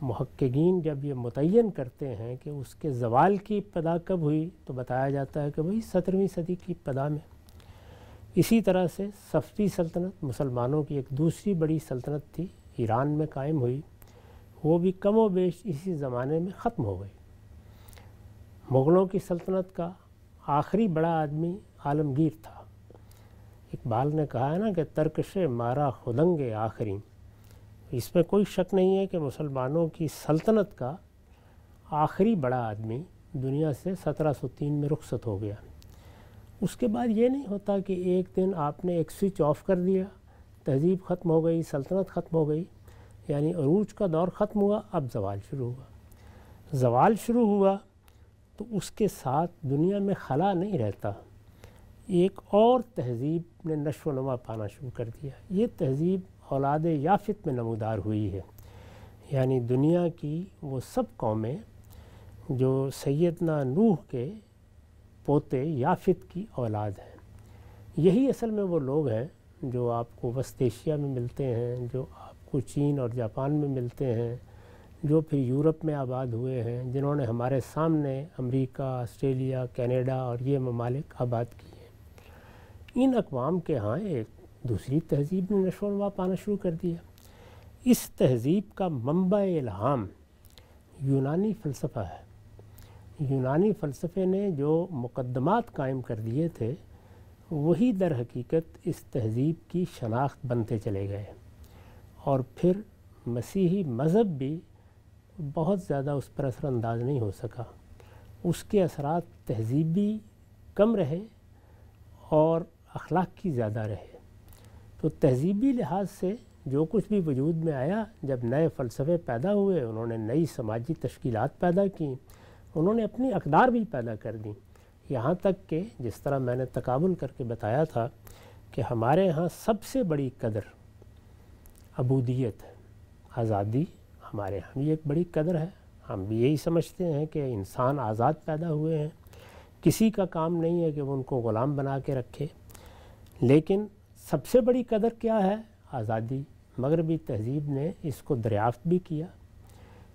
محققین جب یہ متعین کرتے ہیں کہ اس کے زوال کی ابتدا کب ہوئی تو بتایا جاتا ہے کہ وہی 17ویں صدی کی ابتدا میں۔ اسی طرح سے صفوی سلطنت مسلمانوں کی ایک دوسری بڑی سلطنت تھی، ایران میں قائم ہوئی، وہ بھی کم و بیش اسی زمانے میں ختم ہو گئی۔ مغلوں کی سلطنت کا آخری بڑا آدمی عالمگیر تھا۔ اقبال نے کہا ہے نا کہ ترکش مارا خدنگ آخری، اس میں کوئی شک نہیں ہے کہ مسلمانوں کی سلطنت کا آخری بڑا آدمی دنیا سے 1703 میں رخصت ہو گیا۔ اس کے بعد یہ نہیں ہوتا کہ ایک دن آپ نے ایک سوئچ آف کر دیا، تہذیب ختم ہو گئی، سلطنت ختم ہو گئی، یعنی عروج کا دور ختم ہوا، اب زوال شروع ہوا۔ زوال شروع ہوا تو اس کے ساتھ دنیا میں خلا نہیں رہتا، ایک اور تہذیب نے نشو و نما پانا شروع کر دیا۔ یہ تہذیب اولاد یافت میں نمودار ہوئی ہے، یعنی دنیا کی وہ سب قومیں جو سیدنا نوح کے پوتے یافت کی اولاد ہیں، یہی اصل میں وہ لوگ ہیں جو آپ کو وسط ایشیا میں ملتے ہیں، جو آپ کو چین اور جاپان میں ملتے ہیں، جو پھر یورپ میں آباد ہوئے ہیں، جنہوں نے ہمارے سامنے امریکہ، آسٹریلیا، کینیڈا اور یہ ممالک آباد کیے ہیں۔ ان اقوام کے ہاں ایک دوسری تہذیب نے نشو و نما پانا شروع کر دیا۔ اس تہذیب کا منبع الہام یونانی فلسفہ ہے۔ یونانی فلسفے نے جو مقدمات قائم کر دیے تھے وہی در حقیقت اس تہذیب کی شناخت بنتے چلے گئے، اور پھر مسیحی مذہب بھی بہت زیادہ اس پر اثر انداز نہیں ہو سکا۔ اس کے اثرات تہذیبی کم رہے اور اخلاق کی زیادہ رہے۔ تو تہذیبی لحاظ سے جو کچھ بھی وجود میں آیا، جب نئے فلسفے پیدا ہوئے، انہوں نے نئی سماجی تشکیلات پیدا کیں، انہوں نے اپنی اقدار بھی پیدا کر دیں، یہاں تک کہ جس طرح میں نے تقابل کر کے بتایا تھا کہ ہمارے ہاں سب سے بڑی قدر عبودیت ہے، آزادی ہمارے ہاں بھی ایک بڑی قدر ہے۔ ہم بھی یہی سمجھتے ہیں کہ انسان آزاد پیدا ہوئے ہیں، کسی کا کام نہیں ہے کہ وہ ان کو غلام بنا کے رکھے، لیکن سب سے بڑی قدر کیا ہے؟ آزادی۔ مغربی تہذیب نے اس کو دریافت بھی کیا،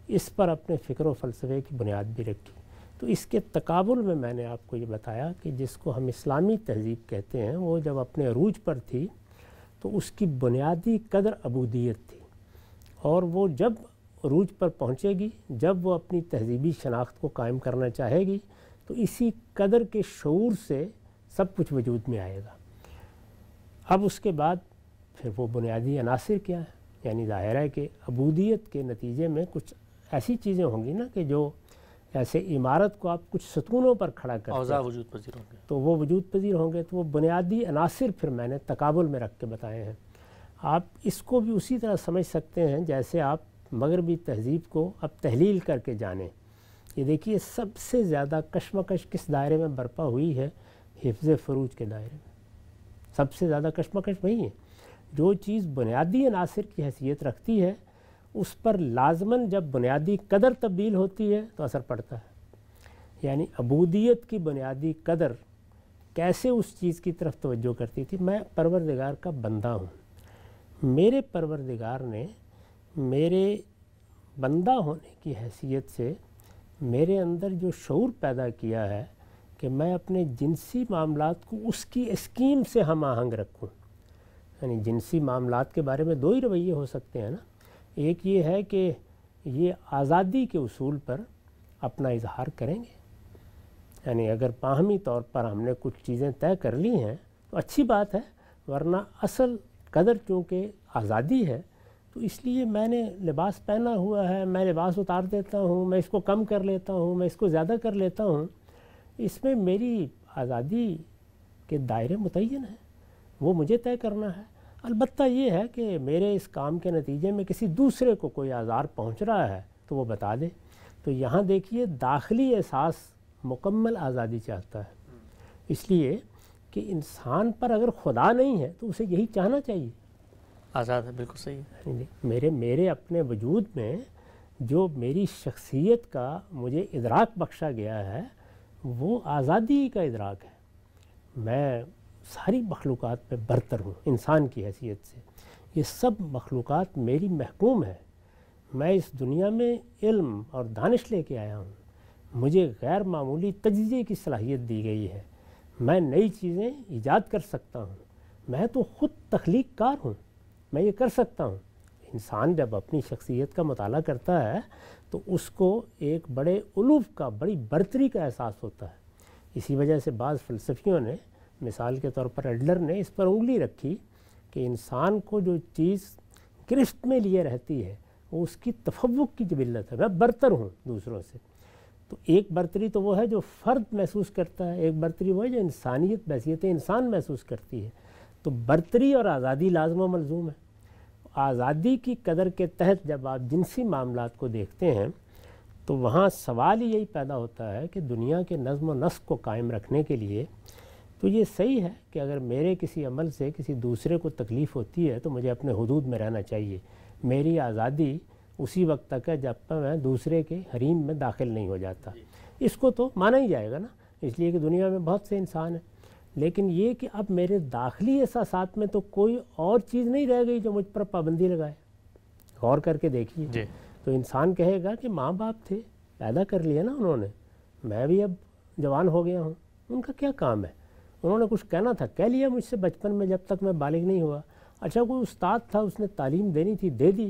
اس پر اپنے فکر و فلسفے کی بنیاد بھی رکھی۔ تو اس کے تقابل میں نے آپ کو یہ بتایا کہ جس کو ہم اسلامی تہذیب کہتے ہیں، وہ جب اپنے عروج پر تھی تو اس کی بنیادی قدر عبودیت تھی، اور وہ جب عروج پر پہنچے گی، جب وہ اپنی تہذیبی شناخت کو قائم کرنا چاہے گی، تو اسی قدر کے شعور سے سب کچھ وجود میں آئے گا۔ اب اس کے بعد پھر وہ بنیادی عناصر کیا ہے؟ یعنی ظاہر ہے کہ عبودیت کے نتیجے میں کچھ ایسی چیزیں ہوں گی نا کہ جو ایسے عمارت کو آپ کچھ ستونوں پر کھڑا کرتے ہیں، اوضاع وجود پذیر ہوں گے، تو وہ وجود پذیر ہوں گے۔ تو وہ بنیادی عناصر پھر میں نے تقابل میں رکھ کے بتائے ہیں۔ آپ اس کو بھی اسی طرح سمجھ سکتے ہیں جیسے آپ مغربی تہذیب کو اب تحلیل کر کے جانیں۔ یہ دیکھیے سب سے زیادہ کشمکش کس دائرے میں برپا ہوئی ہے؟ حفظ فروج کے دائرے میں سب سے زیادہ کشمکش وہی ہے۔ جو چیز بنیادی عناصر کی حیثیت رکھتی ہے اس پر لازماً جب بنیادی قدر تبدیل ہوتی ہے تو اثر پڑتا ہے۔ یعنی عبودیت کی بنیادی قدر کیسے اس چیز کی طرف توجہ کرتی تھی؟ میں پروردگار کا بندہ ہوں، میرے پروردگار نے میرے بندہ ہونے کی حیثیت سے میرے اندر جو شعور پیدا کیا ہے کہ میں اپنے جنسی معاملات کو اس کی اسکیم سے ہم آہنگ رکھوں۔ یعنی جنسی معاملات کے بارے میں دو ہی رویے ہو سکتے ہیں نا، ایک یہ ہے کہ یہ آزادی کے اصول پر اپنا اظہار کریں گے، یعنی اگر باہمی طور پر ہم نے کچھ چیزیں طے کر لی ہیں تو اچھی بات ہے، ورنہ اصل قدر چونکہ آزادی ہے تو اس لیے میں نے لباس پہنا ہوا ہے، میں لباس اتار دیتا ہوں، میں اس کو کم کر لیتا ہوں، میں اس کو زیادہ کر لیتا ہوں، اس میں میری آزادی کے دائرے متعین ہیں، وہ مجھے طے کرنا ہے۔ البتہ یہ ہے کہ میرے اس کام کے نتیجے میں کسی دوسرے کو کوئی آزار پہنچ رہا ہے تو وہ بتا دے۔ تو یہاں دیکھیے داخلی احساس مکمل آزادی چاہتا ہے، اس لیے کہ انسان پر اگر خدا نہیں ہے تو اسے یہی چاہنا چاہیے، آزاد ہے، بالکل صحیح ہے۔ میرے اپنے وجود میں جو میری شخصیت کا مجھے ادراک بخشا گیا ہے وہ آزادی کا ادراک ہے۔ میں ساری مخلوقات میں برتر ہوں انسان کی حیثیت سے، یہ سب مخلوقات میری محکوم ہے، میں اس دنیا میں علم اور دانش لے کے آیا ہوں، مجھے غیر معمولی تجزیے کی صلاحیت دی گئی ہے، میں نئی چیزیں ایجاد کر سکتا ہوں، میں تو خود تخلیق کار ہوں، میں یہ کر سکتا ہوں۔ انسان جب اپنی شخصیت کا مطالعہ کرتا ہے تو اس کو ایک بڑے علوف کا، بڑی برتری کا احساس ہوتا ہے۔ اسی وجہ سے بعض فلسفیوں نے، مثال کے طور پر ایڈلر نے اس پر انگلی رکھی کہ انسان کو جو چیز گرفت میں لیے رہتی ہے وہ اس کی تفوق کی جبلت ہے، میں برتر ہوں دوسروں سے۔ تو ایک برتری تو وہ ہے جو فرد محسوس کرتا ہے، ایک برتری وہ ہے جو انسانیت بحیثیت انسان محسوس کرتی ہے۔ تو برتری اور آزادی لازم و ملزوم ہے۔ آزادی کی قدر کے تحت جب آپ جنسی معاملات کو دیکھتے ہیں تو وہاں سوال ہی یہی پیدا ہوتا ہے کہ دنیا کے نظم و نسق کو قائم رکھنے کے لیے تو یہ صحیح ہے کہ اگر میرے کسی عمل سے کسی دوسرے کو تکلیف ہوتی ہے تو مجھے اپنے حدود میں رہنا چاہیے، میری آزادی اسی وقت تک ہے جب تک میں دوسرے کے حریم میں داخل نہیں ہو جاتا۔ اس کو تو مانا ہی جائے گا نا، اس لیے کہ دنیا میں بہت سے انسان ہیں، لیکن یہ کہ اب میرے داخلی احساسات میں تو کوئی اور چیز نہیں رہ گئی جو مجھ پر پابندی لگائے۔ غور کر کے دیکھیے تو انسان کہے گا کہ ماں باپ تھے، پیدا کر لیا نا انہوں نے، میں بھی اب جوان ہو گیا ہوں، ان کا کیا کام ہے؟ انہوں نے کچھ کہنا تھا، کہہ لیا مجھ سے بچپن میں جب تک میں بالغ نہیں ہوا۔ اچھا کوئی استاد تھا، اس نے تعلیم دینی تھی، دے دی،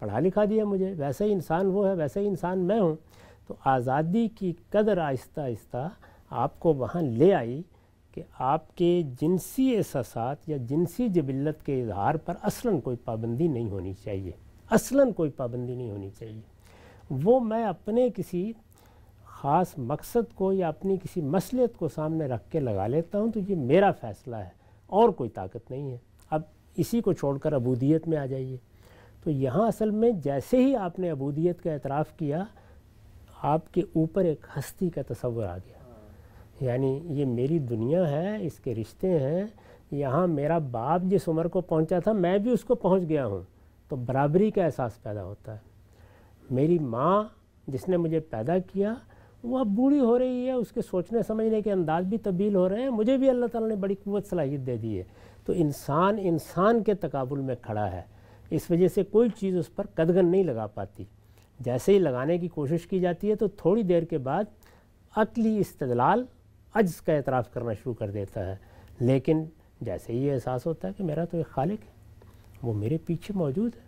پڑھا لکھا دیا مجھے، ویسا ہی انسان وہ ہے، ویسا ہی انسان میں ہوں۔ تو آزادی کی قدر آہستہ آہستہ آپ کو وہاں لے آئی کہ آپ کے جنسی احساسات یا جنسی جبلت کے اظہار پر اصلاً کوئی پابندی نہیں ہونی چاہیے، اصلاً کوئی پابندی نہیں ہونی چاہیے۔ وہ میں اپنے کسی خاص مقصد کو یا اپنی کسی مصلحت کو سامنے رکھ کے لگا لیتا ہوں، تو یہ میرا فیصلہ ہے اور کوئی طاقت نہیں ہے۔ اب اسی کو چھوڑ کر عبودیت میں آ جائیے۔ تو یہاں اصل میں جیسے ہی آپ نے عبودیت کا اعتراف کیا، آپ کے اوپر ایک ہستی کا تصور آ گیا، یعنی یہ میری دنیا ہے، اس کے رشتے ہیں، یہاں میرا باپ جس عمر کو پہنچا تھا میں بھی اس کو پہنچ گیا ہوں، تو برابری کا احساس پیدا ہوتا ہے۔ میری ماں جس نے مجھے پیدا کیا وہ اب بوڑھی ہو رہی ہے، اس کے سوچنے سمجھنے کے انداز بھی تبدیل ہو رہے ہیں، مجھے بھی اللہ تعالیٰ نے بڑی قوت صلاحیت دے دی ہے۔ تو انسان انسان کے تقابل میں کھڑا ہے، اس وجہ سے کوئی چیز اس پر قدغن نہیں لگا پاتی۔ جیسے ہی لگانے کی کوشش کی جاتی ہے تو تھوڑی دیر کے بعد عقلی استدلال عجز کا اعتراف کرنا شروع کر دیتا ہے، لیکن جیسے ہی یہ احساس ہوتا ہے کہ میرا تو ایک خالق ہے، وہ میرے پیچھے موجود ہے،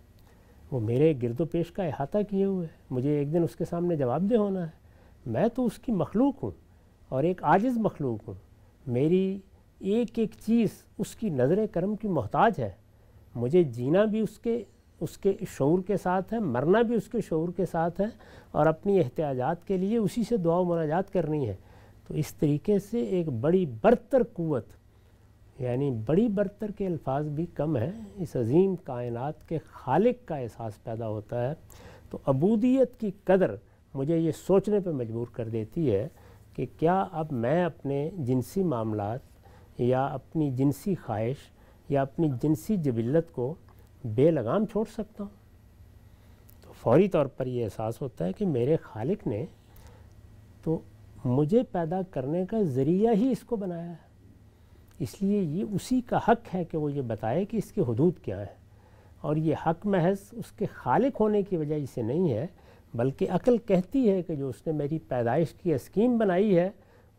وہ میرے گرد و پیش کا احاطہ کیے ہوئے ہے، مجھے ایک دن اس کے سامنے جواب دہ ہونا ہے، میں تو اس کی مخلوق ہوں اور ایک عاجز مخلوق ہوں، میری ایک ایک چیز اس کی نظر کرم کی محتاج ہے، مجھے جینا بھی اس کے شعور کے ساتھ ہے، مرنا بھی اس کے شعور کے ساتھ ہے، اور اپنی احتیاجات کے لیے اسی سے دعا و مناجات کرنی ہے۔ تو اس طریقے سے ایک بڑی برتر قوت، یعنی بڑی برتر کے الفاظ بھی کم ہیں، اس عظیم کائنات کے خالق کا احساس پیدا ہوتا ہے۔ تو عبودیت کی قدر مجھے یہ سوچنے پہ مجبور کر دیتی ہے کہ کیا اب میں اپنے جنسی معاملات یا اپنی جنسی خواہش یا اپنی جنسی جبلت کو بے لگام چھوڑ سکتا ہوں؟ تو فوری طور پر یہ احساس ہوتا ہے کہ میرے خالق نے تو مجھے پیدا کرنے کا ذریعہ ہی اس کو بنایا ہے، اس لیے یہ اسی کا حق ہے کہ وہ یہ بتائے کہ اس کی حدود کیا ہے، اور یہ حق محض اس کے خالق ہونے کی وجہ سے نہیں ہے، بلکہ عقل کہتی ہے کہ جو اس نے میری پیدائش کی اسکیم بنائی ہے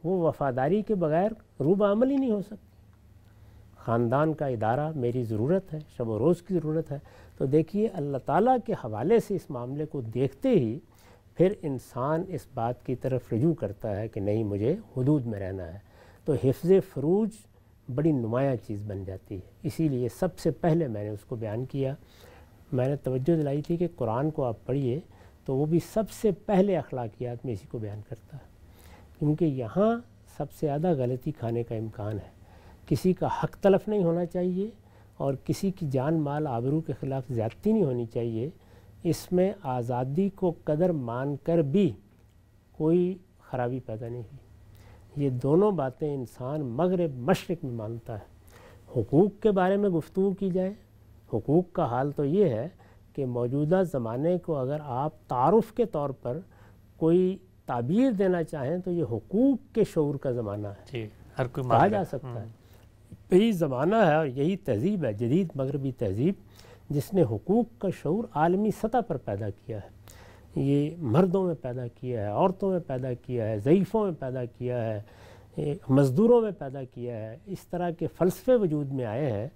وہ وفاداری کے بغیر روبہ عمل ہی نہیں ہو سکتی۔ خاندان کا ادارہ میری ضرورت ہے، شب و روز کی ضرورت ہے۔ تو دیکھیے اللہ تعالیٰ کے حوالے سے اس معاملے کو دیکھتے ہی پھر انسان اس بات کی طرف رجوع کرتا ہے کہ نہیں، مجھے حدود میں رہنا ہے۔ تو حفظ فروج بڑی نمایاں چیز بن جاتی ہے۔ اسی لیے سب سے پہلے میں نے اس کو بیان کیا، میں نے توجہ دلائی تھی کہ قرآن کو آپ پڑھیے تو وہ بھی سب سے پہلے اخلاقیات میں اسی کو بیان کرتا ہے، کیونکہ یہاں سب سے زیادہ غلطی کھانے کا امکان ہے۔ کسی کا حق تلف نہیں ہونا چاہیے اور کسی کی جان مال آبرو کے خلاف زیادتی نہیں ہونی چاہیے۔ اس میں آزادی کو قدر مان کر بھی کوئی خرابی پیدا نہیں ہوئی۔ یہ دونوں باتیں انسان مغرب مشرق میں مانتا ہے۔ حقوق کے بارے میں گفتگو کی جائے، حقوق کا حال تو یہ ہے کہ موجودہ زمانے کو اگر آپ تعارف کے طور پر کوئی تعبیر دینا چاہیں تو یہ حقوق کے شعور کا زمانہ ہے، جی، ہر کوئی کہا جا سکتا ہے۔ یہی زمانہ ہے اور یہی تہذیب ہے، جدید مغربی تہذیب، جس نے حقوق کا شعور عالمی سطح پر پیدا کیا ہے. یہ مردوں میں پیدا کیا ہے، عورتوں میں پیدا کیا ہے، ضعیفوں میں پیدا کیا ہے، مزدوروں میں پیدا کیا ہے. اس طرح کے فلسفے وجود میں آئے ہیں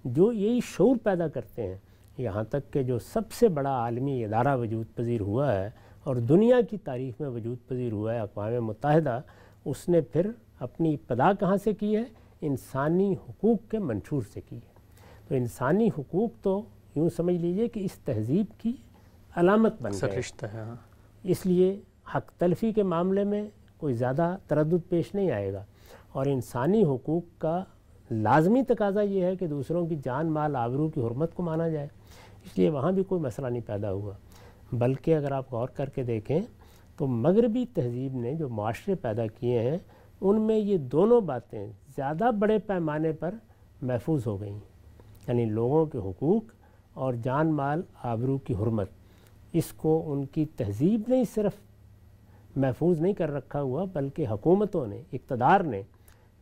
جو یہی شعور پیدا کرتے ہیں. یہاں تک کہ جو سب سے بڑا عالمی ادارہ وجود پذیر ہوا ہے اور دنیا کی تاریخ میں وجود پذیر ہوا ہے، اقوام متحدہ، اس نے پھر اپنی ابتدا کہاں سے کی ہے؟ انسانی حقوق کے منشور سے کی ہے. تو انسانی حقوق تو یوں سمجھ لیجئے کہ اس تہذیب کی علامت بن گئے. رشتہ ہے. اس لیے حق تلفی کے معاملے میں کوئی زیادہ تردد پیش نہیں آئے گا، اور انسانی حقوق کا لازمی تقاضا یہ ہے کہ دوسروں کی جان، مال، آبرو کی حرمت کو مانا جائے. اس لیے وہاں بھی کوئی مسئلہ نہیں پیدا ہوا. بلکہ اگر آپ غور کر کے دیکھیں تو مغربی تہذیب نے جو معاشرے پیدا کیے ہیں ان میں یہ دونوں باتیں زیادہ بڑے پیمانے پر محفوظ ہو گئیں. یعنی لوگوں کے حقوق اور جان، مال، آبرو کی حرمت، اس کو ان کی تہذیب نے صرف محفوظ نہیں کر رکھا ہوا، بلکہ حکومتوں نے، اقتدار نے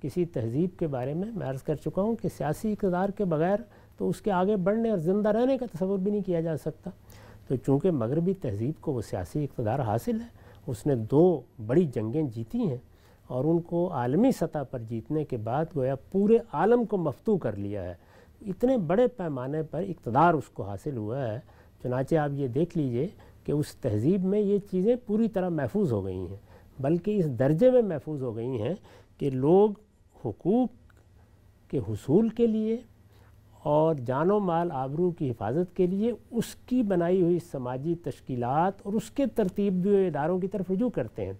کسی تہذیب کے بارے میں عرض کر چکا ہوں کہ سیاسی اقتدار کے بغیر تو اس کے آگے بڑھنے اور زندہ رہنے کا تصور بھی نہیں کیا جا سکتا. تو چونکہ مغربی تہذیب کو وہ سیاسی اقتدار حاصل ہے، اس نے 2 بڑی جنگیں جیتی ہیں اور ان کو عالمی سطح پر جیتنے کے بعد گویا پورے عالم کو مفتوح کر لیا ہے. اتنے بڑے پیمانے پر اقتدار اس کو حاصل ہوا ہے. چنانچہ آپ یہ دیکھ لیجئے کہ اس تہذیب میں یہ چیزیں پوری طرح محفوظ ہو گئی ہیں، بلکہ اس درجے میں محفوظ ہو گئی ہیں کہ لوگ حقوق کے حصول کے لیے اور جان و مال، آبرو کی حفاظت کے لیے اس کی بنائی ہوئی سماجی تشکیلات اور اس کے ترتیب دیے ہوئے اداروں کی طرف رجوع کرتے ہیں.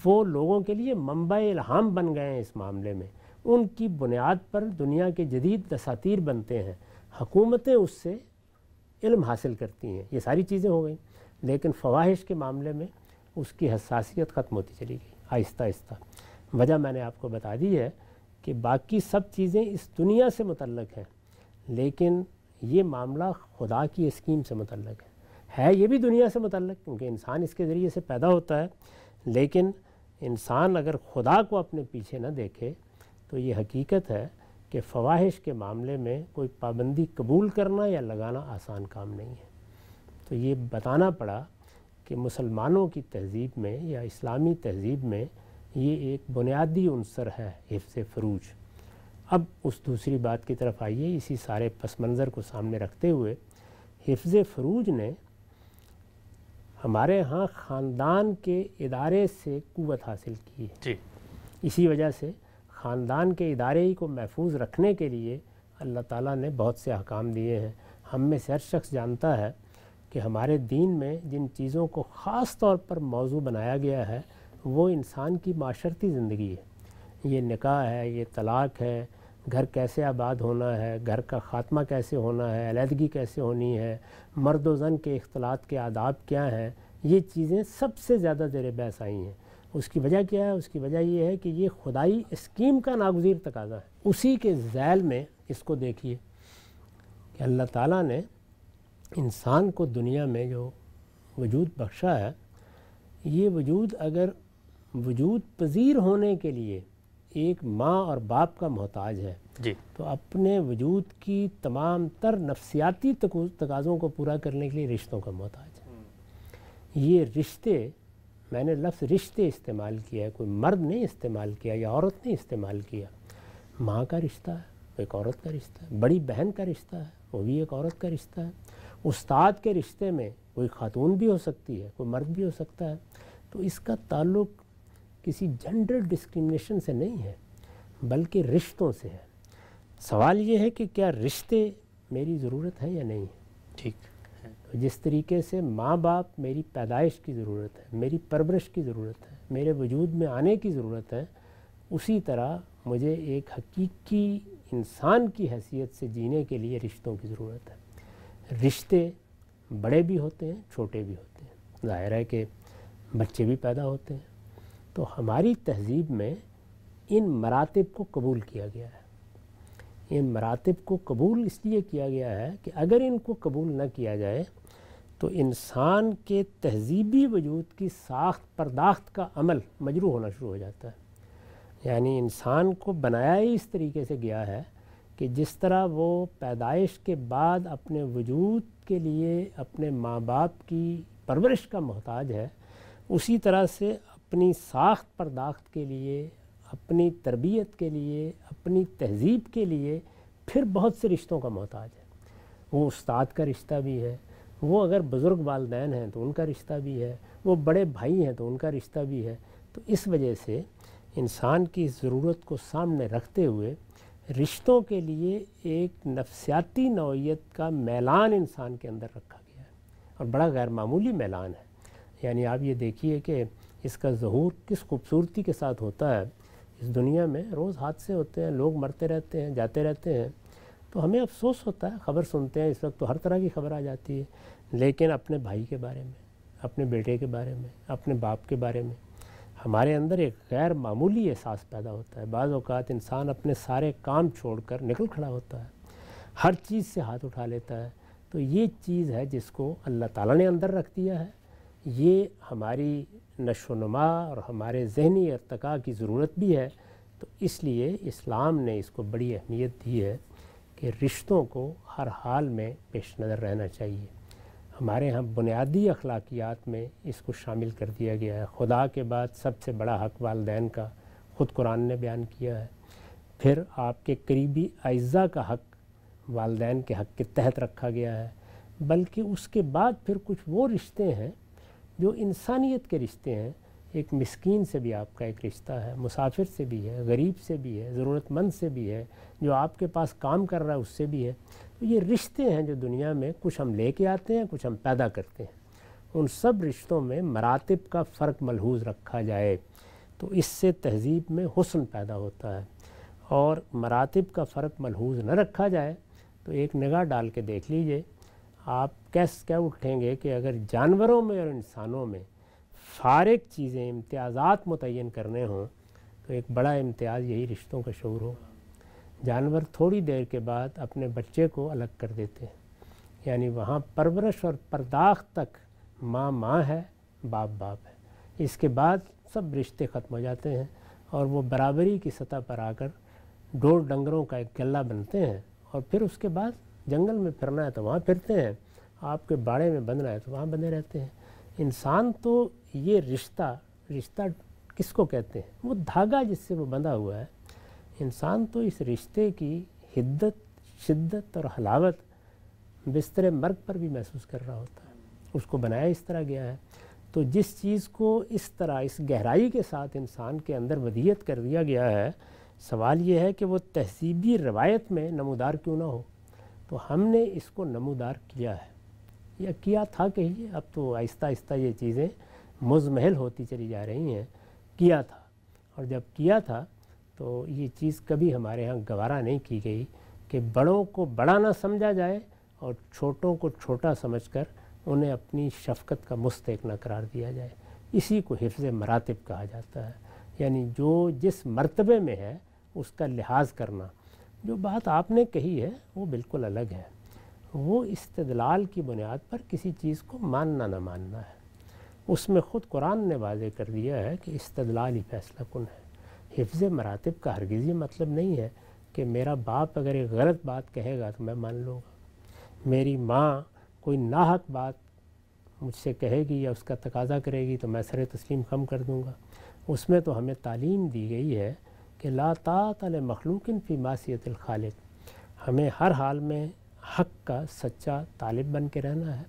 وہ لوگوں کے لیے منبع الہام بن گئے ہیں اس معاملے میں. ان کی بنیاد پر دنیا کے جدید دساتیر بنتے ہیں. حکومتیں اس سے علم حاصل کرتی ہیں. یہ ساری چیزیں ہو گئیں، لیکن فواحش کے معاملے میں اس کی حساسیت ختم ہوتی چلی گئی آہستہ آہستہ. وجہ میں نے آپ کو بتا دی ہے کہ باقی سب چیزیں اس دنیا سے متعلق ہیں، لیکن یہ معاملہ خدا کی اسکیم سے متعلق ہے یہ بھی دنیا سے متعلق، کیونکہ انسان اس کے ذریعے سے پیدا ہوتا ہے. لیکن انسان اگر خدا کو اپنے پیچھے نہ دیکھے تو یہ حقیقت ہے کہ فواحش کے معاملے میں کوئی پابندی قبول کرنا یا لگانا آسان کام نہیں ہے. تو یہ بتانا پڑا کہ مسلمانوں کی تہذیب میں یا اسلامی تہذیب میں یہ ایک بنیادی عنصر ہے حفظ فروج. اب اس دوسری بات کی طرف آئیے. اسی سارے پس منظر کو سامنے رکھتے ہوئے حفظ فروج نے ہمارے ہاں خاندان کے ادارے سے قوت حاصل کی ہے. جی. اسی وجہ سے خاندان کے ادارے ہی کو محفوظ رکھنے کے لیے اللہ تعالیٰ نے بہت سے احکام دیے ہیں. ہم میں سے ہر شخص جانتا ہے کہ ہمارے دین میں جن چیزوں کو خاص طور پر موضوع بنایا گیا ہے وہ انسان کی معاشرتی زندگی ہے. یہ نکاح ہے، یہ طلاق ہے، گھر کیسے آباد ہونا ہے، گھر کا خاتمہ کیسے ہونا ہے، علیحدگی کیسے ہونی ہے، مرد و زن کے اختلاط کے آداب کیا ہیں. یہ چیزیں سب سے زیادہ زیر بحث آئی ہیں. اس کی وجہ کیا ہے؟ اس کی وجہ یہ ہے کہ یہ خدائی اسکیم کا ناگزیر تقاضا ہے. اسی کے ذیل میں اس کو دیکھیے کہ اللہ تعالیٰ نے انسان کو دنیا میں جو وجود بخشا ہے، یہ وجود اگر وجود پذیر ہونے کے لیے ایک ماں اور باپ کا محتاج ہے جی تو اپنے وجود کی تمام تر نفسیاتی تقاضوں کو پورا کرنے کے لیے رشتوں کا محتاج ہے. یہ رشتے، میں نے لفظ رشتے استعمال کیا ہے، کوئی مرد نہیں استعمال کیا یا عورت نہیں استعمال کیا. ماں کا رشتہ ہے، ایک عورت کا رشتہ ہے. بڑی بہن کا رشتہ ہے، وہ بھی ایک عورت کا رشتہ ہے. استاد کے رشتے میں کوئی خاتون بھی ہو سکتی ہے، کوئی مرد بھی ہو سکتا ہے. تو اس کا تعلق کسی جنڈر ڈسکرمنیشن سے نہیں ہے بلکہ رشتوں سے ہے. سوال یہ ہے کہ کیا رشتے میری ضرورت ہے یا نہیں ہے؟ ٹھیک. جس طریقے سے ماں باپ میری پیدائش کی ضرورت ہے، میری پرورش کی ضرورت ہے، میرے وجود میں آنے کی ضرورت ہے، اسی طرح مجھے ایک حقیقی انسان کی حیثیت سے جینے کے لیے رشتوں کی ضرورت ہے. رشتے بڑے بھی ہوتے ہیں، چھوٹے بھی ہوتے ہیں. ظاہر ہے کہ بچے بھی پیدا ہوتے ہیں. تو ہماری تہذیب میں ان مراتب کو قبول کیا گیا ہے. ان مراتب کو قبول اس لیے کیا گیا ہے کہ اگر ان کو قبول نہ کیا جائے تو انسان کے تہذیبی وجود کی ساخت پرداخت کا عمل مجروح ہونا شروع ہو جاتا ہے. یعنی انسان کو بنایا ہی اس طریقے سے گیا ہے کہ جس طرح وہ پیدائش کے بعد اپنے وجود کے لیے اپنے ماں باپ کی پرورش کا محتاج ہے، اسی طرح سے اپنی ساخت پرداخت کے لیے، اپنی تربیت کے لیے، اپنی تہذیب کے لیے پھر بہت سے رشتوں کا محتاج ہے۔ وہ استاد کا رشتہ بھی ہے، وہ اگر بزرگ والدین ہیں تو ان کا رشتہ بھی ہے، وہ بڑے بھائی ہیں تو ان کا رشتہ بھی ہے۔ تو اس وجہ سے انسان کی ضرورت کو سامنے رکھتے ہوئے رشتوں کے لیے ایک نفسیاتی نوعیت کا میلان انسان کے اندر رکھا گیا ہے، اور بڑا غیر معمولی میلان ہے۔ یعنی آپ یہ دیکھیے کہ اس کا ظہور کس خوبصورتی کے ساتھ ہوتا ہے۔ اس دنیا میں روز حادثے ہوتے ہیں، لوگ مرتے رہتے ہیں، جاتے رہتے ہیں، تو ہمیں افسوس ہوتا ہے، خبر سنتے ہیں اس وقت تو ہر طرح کی خبر آ جاتی ہے، لیکن اپنے بھائی کے بارے میں، اپنے بیٹے کے بارے میں، اپنے باپ کے بارے میں ہمارے اندر ایک غیر معمولی احساس پیدا ہوتا ہے۔ بعض اوقات انسان اپنے سارے کام چھوڑ کر نکل کھڑا ہوتا ہے، ہر چیز سے ہاتھ اٹھا لیتا ہے۔ تو یہ چیز ہے جس کو اللہ تعالیٰ نے اندر رکھ دیا ہے، یہ ہماری نشو و نما اور ہمارے ذہنی ارتقاء کی ضرورت بھی ہے۔ تو اس لیے اسلام نے اس کو بڑی اہمیت دی ہے کہ رشتوں کو ہر حال میں پیش نظر رہنا چاہیے۔ ہمارے ہاں بنیادی اخلاقیات میں اس کو شامل کر دیا گیا ہے۔ خدا کے بعد سب سے بڑا حق والدین کا خود قرآن نے بیان کیا ہے، پھر آپ کے قریبی اعزاء کا حق والدین کے حق کے تحت رکھا گیا ہے، بلکہ اس کے بعد پھر کچھ وہ رشتے ہیں جو انسانیت کے رشتے ہیں۔ ایک مسکین سے بھی آپ کا ایک رشتہ ہے، مسافر سے بھی ہے، غریب سے بھی ہے، ضرورت مند سے بھی ہے، جو آپ کے پاس کام کر رہا ہے اس سے بھی ہے۔ تو یہ رشتے ہیں جو دنیا میں کچھ ہم لے کے آتے ہیں، کچھ ہم پیدا کرتے ہیں۔ ان سب رشتوں میں مراتب کا فرق ملحوظ رکھا جائے تو اس سے تہذیب میں حسن پیدا ہوتا ہے، اور مراتب کا فرق ملحوظ نہ رکھا جائے تو ایک نگاہ ڈال کے دیکھ لیجئے، آپ کیا اٹھیں گے کہ اگر جانوروں میں اور انسانوں میں فارق چیزیں، امتیازات متعین کرنے ہوں تو ایک بڑا امتیاز یہی رشتوں کا شعور ہوگا۔ جانور تھوڑی دیر کے بعد اپنے بچے کو الگ کر دیتے ہیں، یعنی وہاں پرورش اور پرداخت تک ماں ہے، باپ ہے، اس کے بعد سب رشتے ختم ہو جاتے ہیں، اور وہ برابری کی سطح پر آ کر ڈور ڈنگروں کا ایک گلہ بنتے ہیں، اور پھر اس کے بعد جنگل میں پھرنا ہے تو وہاں پھرتے ہیں، آپ کے باڑے میں بندھنا ہے تو وہاں بندھے رہتے ہیں۔ انسان تو یہ رشتہ کس کو کہتے ہیں؟ وہ دھاگا جس سے وہ بندھا ہوا ہے۔ انسان تو اس رشتے کی حدت، شدت اور حلاوت بستر مرگ پر بھی محسوس کر رہا ہوتا ہے، اس کو بنایا اس طرح گیا ہے۔ تو جس چیز کو اس طرح اس گہرائی کے ساتھ انسان کے اندر ودیت کر دیا گیا ہے، سوال یہ ہے کہ وہ تہذیبی روایت میں نمودار کیوں نہ ہو؟ تو ہم نے اس کو نمودار کیا ہے، یا کیا تھا کہیے، اب تو آہستہ آہستہ یہ چیزیں مزمحل ہوتی چلی جا رہی ہیں۔ کیا تھا، اور جب کیا تھا تو یہ چیز کبھی ہمارے ہاں گوارا نہیں کی گئی کہ بڑوں کو بڑا نہ سمجھا جائے اور چھوٹوں کو چھوٹا سمجھ کر انہیں اپنی شفقت کا مستحق نہ قرار دیا جائے۔ اسی کو حفظ مراتب کہا جاتا ہے، یعنی جو جس مرتبے میں ہے اس کا لحاظ کرنا۔ جو بات آپ نے کہی ہے وہ بالکل الگ ہے، وہ استدلال کی بنیاد پر کسی چیز کو ماننا نہ ماننا ہے۔ اس میں خود قرآن نے واضح کر دیا ہے کہ استدلال ہی فیصلہ کن ہے۔ حفظ مراتب کا ہرگز یہ مطلب نہیں ہے کہ میرا باپ اگر ایک غلط بات کہے گا تو میں مان لوں گا، میری ماں کوئی ناحق بات مجھ سے کہے گی یا اس کا تقاضا کرے گی تو میں سر تسلیم خم کر دوں گا۔ اس میں تو ہمیں تعلیم دی گئی ہے کہ لا طاعۃ لمخلوق فی معصیۃ الخالق، ہمیں ہر حال میں حق کا سچا طالب بن کے رہنا ہے،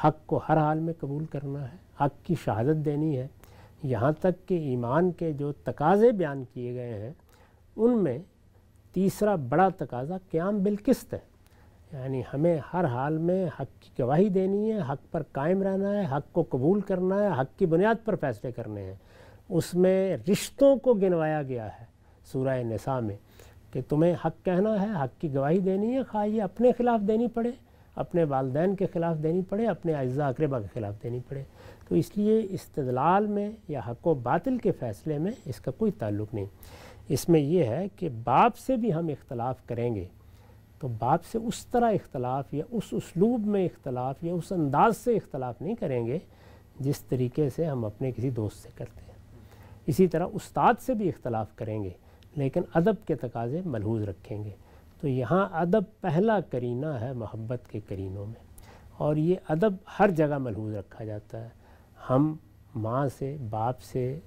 حق کو ہر حال میں قبول کرنا ہے، حق کی شہادت دینی ہے۔ یہاں تک کہ ایمان کے جو تقاضے بیان کیے گئے ہیں ان میں تیسرا بڑا تقاضا قیام بالقسط ہے، یعنی ہمیں ہر حال میں حق کی گواہی دینی ہے، حق پر قائم رہنا ہے، حق کو قبول کرنا ہے، حق کی بنیاد پر فیصلے کرنے ہیں۔ اس میں رشتوں کو گنوایا گیا ہے سورہ نساء میں کہ تمہیں حق کہنا ہے، حق کی گواہی دینی ہے، خواہ یہ اپنے خلاف دینی پڑے، اپنے والدین کے خلاف دینی پڑے، اپنے اعزاء اقربا کے خلاف دینی پڑے۔ تو اس لیے استدلال میں یا حق و باطل کے فیصلے میں اس کا کوئی تعلق نہیں۔ اس میں یہ ہے کہ باپ سے بھی ہم اختلاف کریں گے تو باپ سے اس طرح اختلاف یا اس اسلوب میں اختلاف یا اس انداز سے اختلاف نہیں کریں گے جس طریقے سے ہم اپنے کسی دوست سے کرتے ہیں۔ اسی طرح استاد سے بھی اختلاف کریں گے لیکن ادب کے تقاضے ملحوظ رکھیں گے۔ تو یہاں ادب پہلا کرینہ ہے محبت کے کرینوں میں، اور یہ ادب ہر جگہ ملحوظ رکھا جاتا ہے۔ ہم ماں سے، باپ سے،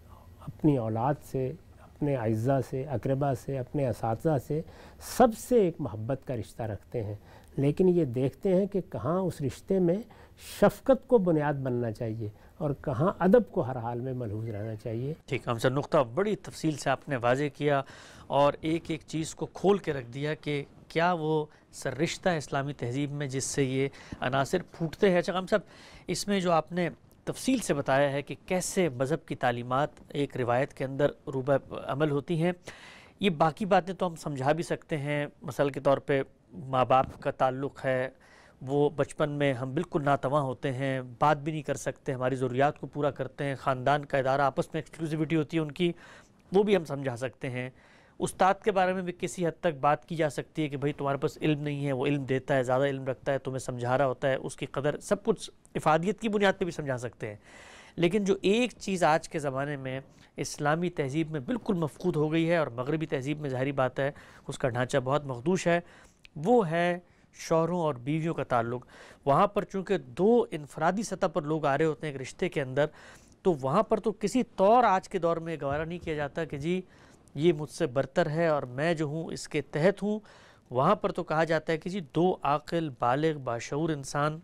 اپنی اولاد سے، اپنے اعزاء سے، اقربا سے، اپنے اساتذہ سے، سب سے ایک محبت کا رشتہ رکھتے ہیں، لیکن یہ دیکھتے ہیں کہ کہاں اس رشتے میں شفقت کو بنیاد بننا چاہیے اور کہاں ادب کو ہر حال میں ملحوظ رہنا چاہیے۔ ٹھیک، ہم سے نقطہ بڑی تفصیل سے آپ نے واضح کیا اور ایک ایک چیز کو کھول کے رکھ دیا کہ کیا وہ سر رشتہ ہے اسلامی تہذیب میں جس سے یہ عناصر پھوٹتے ہیں۔ اچھا غام صاحب، اس میں جو آپ نے تفصیل سے بتایا ہے کہ کیسے مذہب کی تعلیمات ایک روایت کے اندر روبہ عمل ہوتی ہیں، یہ باقی باتیں تو ہم سمجھا بھی سکتے ہیں۔ مثال کے طور پہ ماں باپ کا تعلق ہے، وہ بچپن میں ہم بالکل ناتواں ہوتے ہیں، بات بھی نہیں کر سکتے، ہماری ضروریات کو پورا کرتے ہیں، خاندان کا ادارہ آپس میں ایکسکلوسیوٹی ہوتی ہے ان کی، وہ بھی ہم سمجھا سکتے ہیں۔ استاد کے بارے میں بھی کسی حد تک بات کی جا سکتی ہے کہ بھئی تمہارے پاس علم نہیں ہے، وہ علم دیتا ہے، زیادہ علم رکھتا ہے، تمہیں سمجھا رہا ہوتا ہے، اس کی قدر، سب کچھ افادیت کی بنیاد پہ بھی سمجھا سکتے ہیں۔ لیکن جو ایک چیز آج کے زمانے میں اسلامی تہذیب میں بالکل مفقود ہو گئی ہے اور مغربی تہذیب میں ظاہری بات ہے اس کا ڈھانچہ بہت مخدوش ہے، وہ ہے شوہروں اور بیویوں کا تعلق۔ وہاں پر چونکہ دو انفرادی سطح پر لوگ آ رہے ہوتے ہیں ایک رشتے کے اندر، تو وہاں پر تو کسی طور آج کے دور میں گوارا نہیں کیا جاتا کہ جی یہ مجھ سے برتر ہے اور میں جو ہوں اس کے تحت ہوں۔ وہاں پر تو کہا جاتا ہے کہ جی دو عاقل، بالغ، باشعور انسان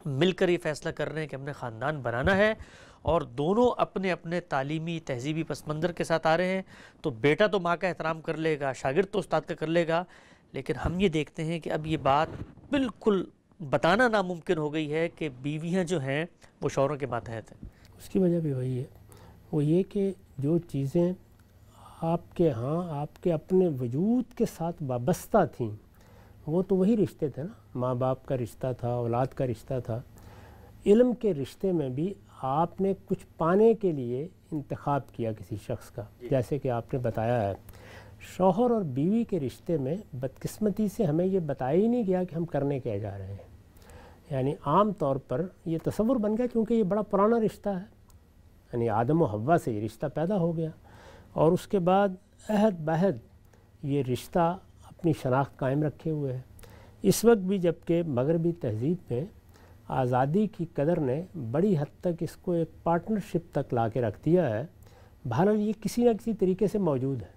مل کر یہ فیصلہ کر رہے ہیں کہ ہم نے خاندان بنانا ہے، اور دونوں اپنے اپنے تعلیمی تہذیبی پس منظر کے ساتھ آ رہے ہیں، تو بیٹا تو ماں کا احترام کر لے گا، شاگرد تو استاد کا کر لے گا، لیکن ہم یہ دیکھتے ہیں کہ اب یہ بات بالکل بتانا ناممکن ہو گئی ہے کہ بیویاں جو ہیں وہ شوہروں کے ماتحت ہیں۔ اس کی وجہ بھی وہی ہے، وہ یہ کہ جو چیزیں آپ کے ہاں آپ کے اپنے وجود کے ساتھ وابستہ تھیں وہ تو وہی رشتے تھے نا، ماں باپ کا رشتہ تھا، اولاد کا رشتہ تھا۔ علم کے رشتے میں بھی آپ نے کچھ پانے کے لیے انتخاب کیا کسی شخص کا، جیسے کہ آپ نے بتایا ہے۔ شوہر اور بیوی کے رشتے میں بدقسمتی سے ہمیں یہ بتایا ہی نہیں گیا کہ ہم کرنے کیا جا رہے ہیں، یعنی عام طور پر یہ تصور بن گیا کیونکہ یہ بڑا پرانا رشتہ ہے، یعنی آدم و حوا سے یہ رشتہ پیدا ہو گیا، اور اس کے بعد عہد بہد یہ رشتہ اپنی شناخت قائم رکھے ہوئے ہے۔ اس وقت بھی جبکہ مغربی تہذیب میں آزادی کی قدر نے بڑی حد تک اس کو ایک پارٹنرشپ تک لا کے رکھ دیا ہے، بہرحال یہ کسی نہ کسی طریقے سے موجود ہے،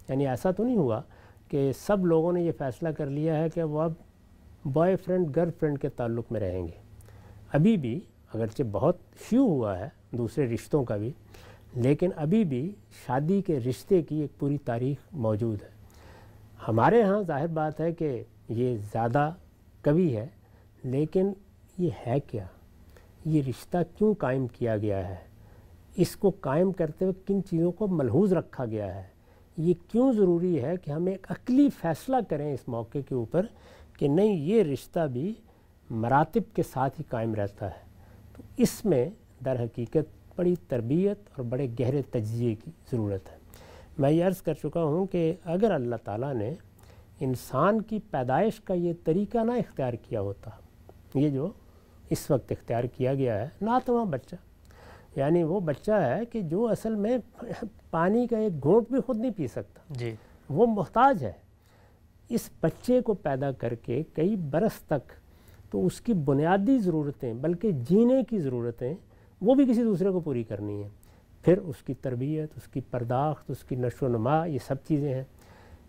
یعنی ایسا تو نہیں ہوا کہ سب لوگوں نے یہ فیصلہ کر لیا ہے کہ وہ اب بوائے فرینڈ گرل فرینڈ کے تعلق میں رہیں گے۔ ابھی بھی اگرچہ بہت شیوع ہوا ہے دوسرے رشتوں کا بھی، لیکن ابھی بھی شادی کے رشتے کی ایک پوری تاریخ موجود ہے۔ ہمارے ہاں ظاہر بات ہے کہ یہ زیادہ قوی ہے، لیکن یہ ہے کیا؟ یہ رشتہ کیوں قائم کیا گیا ہے؟ اس کو قائم کرتے ہوئے کن چیزوں کو ملحوظ رکھا گیا ہے؟ یہ کیوں ضروری ہے کہ ہم ایک عقلی فیصلہ کریں اس موقع کے اوپر کہ نہیں، یہ رشتہ بھی مراتب کے ساتھ ہی قائم رہتا ہے؟ تو اس میں در حقیقت بڑی تربیت اور بڑے گہرے تجزیے کی ضرورت ہے۔ میں یہ عرض کر چکا ہوں کہ اگر اللہ تعالیٰ نے انسان کی پیدائش کا یہ طریقہ نہ اختیار کیا ہوتا، یہ جو اس وقت اختیار کیا گیا ہے، ناتواں بچہ، یعنی وہ بچہ ہے کہ جو اصل میں پانی کا ایک گھونٹ بھی خود نہیں پی سکتا، جی وہ محتاج ہے، اس بچے کو پیدا کر کے کئی برس تک تو اس کی بنیادی ضرورتیں بلکہ جینے کی ضرورتیں وہ بھی کسی دوسرے کو پوری کرنی ہیں، پھر اس کی تربیت، اس کی پرداخت، اس کی نشو و نما، یہ سب چیزیں ہیں۔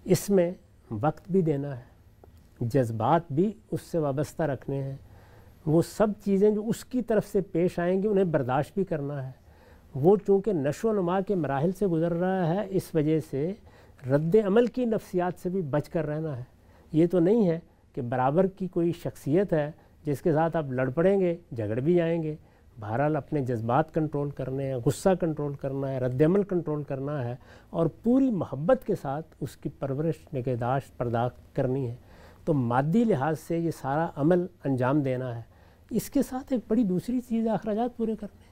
اس میں وقت بھی دینا ہے، جذبات بھی اس سے وابستہ رکھنے ہیں، وہ سب چیزیں جو اس کی طرف سے پیش آئیں گی انہیں برداشت بھی کرنا ہے۔ وہ چونکہ نشو و نما کے مراحل سے گزر رہا ہے، اس وجہ سے رد عمل کی نفسیات سے بھی بچ کر رہنا ہے۔ یہ تو نہیں ہے کہ برابر کی کوئی شخصیت ہے جس کے ساتھ آپ لڑ پڑیں گے، جھگڑ بھی جائیں گے۔ بہرحال اپنے جذبات کنٹرول کرنے ہیں، غصہ کنٹرول کرنا ہے، رد عمل کنٹرول کرنا ہے، اور پوری محبت کے ساتھ اس کی پرورش، نگہداشت، پرداخت کرنی ہے۔ تو مادی لحاظ سے یہ سارا عمل انجام دینا ہے، اس کے ساتھ ایک بڑی دوسری چیز اخراجات پورے کرنے ہیں،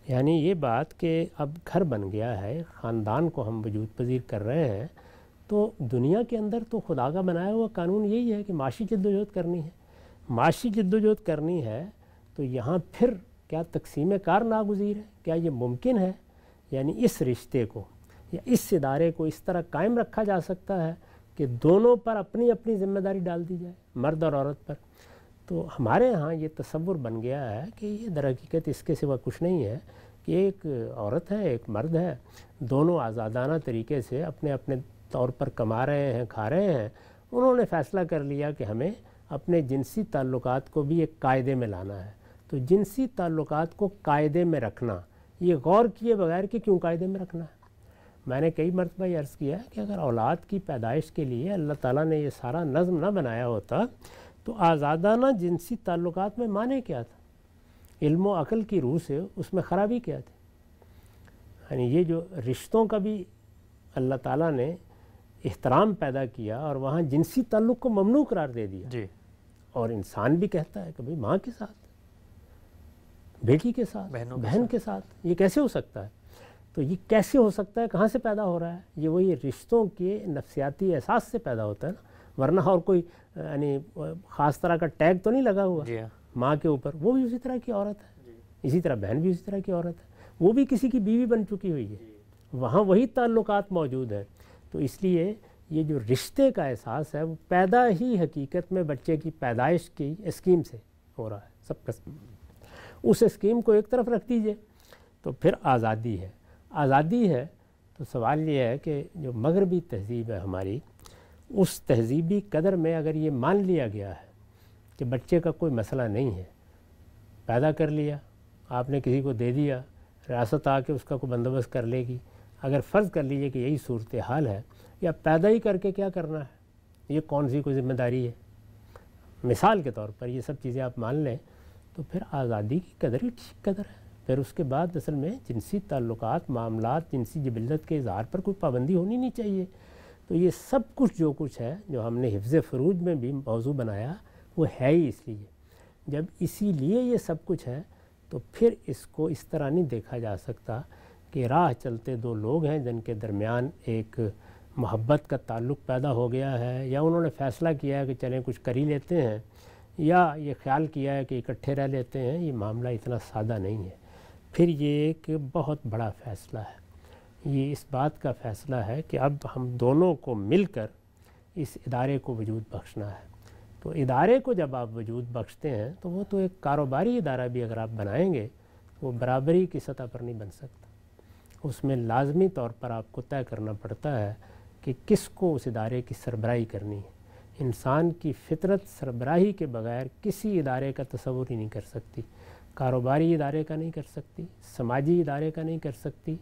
یعنی یہ بات کہ اب گھر بن گیا ہے، خاندان کو ہم وجود پذیر کر رہے ہیں، تو دنیا کے اندر تو خدا کا بنایا ہوا قانون یہی ہے کہ معاشی جدوجہد کرنی ہے۔ معاشی جدوجہد کرنی ہے تو یہاں پھر کیا تقسیم کار ناگزیر ہے؟ کیا یہ ممکن ہے؟ یعنی اس رشتے کو یا اس ادارے کو اس طرح قائم رکھا جا سکتا ہے کہ دونوں پر اپنی اپنی ذمہ داری ڈال دی جائے، مرد اور عورت پر۔ تو ہمارے ہاں یہ تصور بن گیا ہے کہ یہ در حقیقت اس کے سوا کچھ نہیں ہے کہ ایک عورت ہے ایک مرد ہے، دونوں آزادانہ طریقے سے اپنے اپنے طور پر کما رہے ہیں، کھا رہے ہیں۔ انہوں نے فیصلہ کر لیا کہ ہمیں اپنے جنسی تعلقات کو بھی ایک قاعدے میں لانا ہے۔ تو جنسی تعلقات کو قاعدے میں رکھنا، یہ غور کیے بغیر کہ کیوں قاعدے میں رکھنا ہے۔ میں نے کئی مرتبہ یہ عرض کیا کہ اگر اولاد کی پیدائش کے لیے اللہ تعالیٰ نے یہ سارا نظم نہ بنایا ہوتا تو آزادانہ جنسی تعلقات میں معنی کیا تھا؟ علم و عقل کی روح سے اس میں خرابی کیا تھی؟ یعنی یہ جو رشتوں کا بھی اللہ تعالیٰ نے احترام پیدا کیا اور وہاں جنسی تعلق کو ممنوع قرار دے دیا جی، اور انسان بھی کہتا ہے کہ بھئی ماں کے ساتھ، بیٹی کے ساتھ، بہن کے ساتھ، یہ کیسے ہو سکتا ہے؟ تو یہ کیسے ہو سکتا ہے، کہاں سے پیدا ہو رہا ہے؟ یہ وہی رشتوں کے نفسیاتی احساس سے پیدا ہوتا ہے نا، ورنہ اور کوئی یعنی خاص طرح کا ٹیگ تو نہیں لگا ہوا ماں کے اوپر۔ وہ بھی اسی طرح کی عورت ہے، اسی طرح بہن بھی اسی طرح کی عورت ہے، وہ بھی کسی کی بیوی بن چکی ہوئی ہے، وہاں وہی تعلقات موجود ہیں۔ تو اس لیے یہ جو رشتے کا احساس ہے وہ پیدا ہی حقیقت میں بچے کی پیدائش کی اسکیم سے ہو رہا ہے، سب کا اس اسکیم کو ایک طرف رکھ دیجئے۔ تو پھر آزادی ہے، آزادی ہے تو سوال یہ ہے کہ جو مغربی تہذیب ہے ہماری، اس تہذیبی قدر میں اگر یہ مان لیا گیا ہے کہ بچے کا کوئی مسئلہ نہیں ہے، پیدا کر لیا آپ نے، کسی کو دے دیا، ریاست آ کے اس کا کوئی بندوبست کر لے گی۔ اگر فرض کر لیجئے کہ یہی صورتحال ہے، یا پیدا ہی کر کے کیا کرنا ہے، یہ کون سی کوئی ذمہ داری ہے؟ مثال کے طور پر یہ سب چیزیں آپ مان لیں تو پھر آزادی کی قدر ہی ٹھیک قدر ہے۔ پھر اس کے بعد اصل میں جنسی تعلقات، معاملات، جنسی جبلت کے اظہار پر کوئی پابندی ہونی نہیں چاہیے۔ تو یہ سب کچھ جو کچھ ہے جو ہم نے حفظ فروج میں بھی موضوع بنایا وہ ہے ہی اس لیے۔ جب اسی لیے یہ سب کچھ ہے تو پھر اس کو اس طرح نہیں دیکھا جا سکتا کہ راہ چلتے دو لوگ ہیں جن کے درمیان ایک محبت کا تعلق پیدا ہو گیا ہے، یا انہوں نے فیصلہ کیا ہے کہ چلیں کچھ کر ہی لیتے ہیں، یا یہ خیال کیا ہے کہ اکٹھے رہ لیتے ہیں۔ یہ معاملہ اتنا سادہ نہیں ہے، پھر یہ ایک بہت بڑا فیصلہ ہے۔ یہ اس بات کا فیصلہ ہے کہ اب ہم دونوں کو مل کر اس ادارے کو وجود بخشنا ہے۔ تو ادارے کو جب آپ وجود بخشتے ہیں تو وہ تو ایک کاروباری ادارہ بھی اگر آپ بنائیں گے وہ برابری کی سطح پر نہیں بن سکتا۔ اس میں لازمی طور پر آپ کو طے کرنا پڑتا ہے کہ کس کو اس ادارے کی سربراہی کرنی ہے۔ انسان کی فطرت سربراہی کے بغیر کسی ادارے کا تصور ہی نہیں کر سکتی، کاروباری ادارے کا نہیں کر سکتی، سماجی ادارے کا نہیں کر سکتی،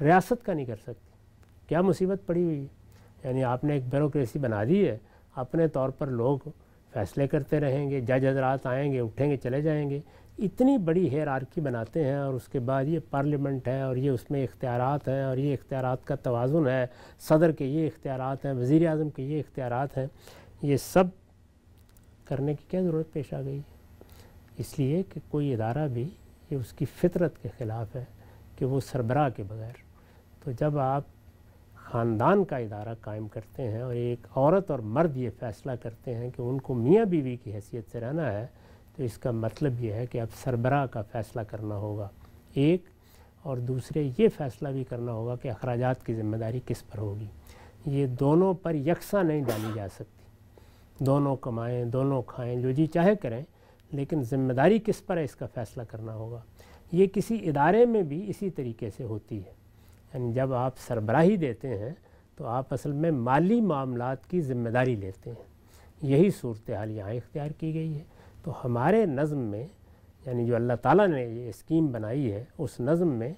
ریاست کا نہیں کر سکتی۔ کیا مصیبت پڑی ہوئی ہے؟ یعنی آپ نے ایک بیوروکریسی بنا دی ہے، اپنے طور پر لوگ فیصلے کرتے رہیں گے، جج حضرات آئیں گے، اٹھیں گے، چلے جائیں گے، اتنی بڑی ہیرارکی بناتے ہیں، اور اس کے بعد یہ پارلیمنٹ ہے اور یہ اس میں اختیارات ہیں اور یہ اختیارات کا توازن ہے، صدر کے یہ اختیارات ہیں، وزیر اعظم کے یہ اختیارات ہیں، یہ سب کرنے کی کیا ضرورت پیش آ گئی؟ اس لیے کہ کوئی ادارہ بھی یہ اس کی فطرت کے خلاف ہے کہ وہ سربراہ کے بغیر۔ تو جب آپ خاندان کا ادارہ قائم کرتے ہیں اور ایک عورت اور مرد یہ فیصلہ کرتے ہیں کہ ان کو میاں بیوی کی حیثیت سے رہنا ہے، تو اس کا مطلب یہ ہے کہ اب سربراہ کا فیصلہ کرنا ہوگا ایک، اور دوسرے یہ فیصلہ بھی کرنا ہوگا کہ اخراجات کی ذمہ داری کس پر ہوگی۔ یہ دونوں پر یکساں نہیں ڈالی جا سکتی، دونوں کمائیں، دونوں کھائیں، جو جی چاہے کریں، لیکن ذمہ داری کس پر ہے اس کا فیصلہ کرنا ہوگا۔ یہ کسی ادارے میں بھی اسی طریقے سے ہوتی ہے، یعنی جب آپ سربراہی دیتے ہیں تو آپ اصل میں مالی معاملات کی ذمہ داری لیتے ہیں۔ یہی صورتحال یہاں اختیار کی گئی ہے۔ تو ہمارے نظم میں، یعنی جو اللہ تعالیٰ نے یہ اسکیم بنائی ہے، اس نظم میں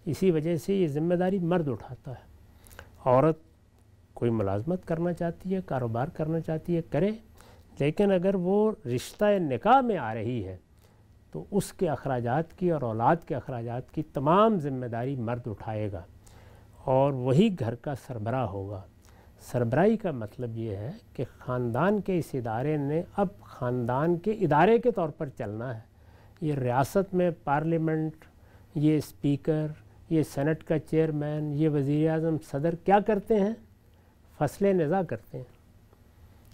اسی وجہ سے یہ ذمہ داری مرد اٹھاتا ہے۔ عورت کوئی ملازمت کرنا چاہتی ہے، کاروبار کرنا چاہتی ہے، کرے، لیکن اگر وہ رشتہ نکاح میں آ رہی ہے تو اس کے اخراجات کی اور اولاد کے اخراجات کی تمام ذمہ داری مرد اٹھائے گا، اور وہی گھر کا سربراہ ہوگا۔ سربراہی کا مطلب یہ ہے کہ خاندان کے اس ادارے نے اب خاندان کے ادارے کے طور پر چلنا ہے۔ یہ ریاست میں پارلیمنٹ، یہ اسپیکر، یہ سینٹ کا چیئرمین، یہ وزیر اعظم، صدر کیا کرتے ہیں؟ فصل نزاع کرتے ہیں۔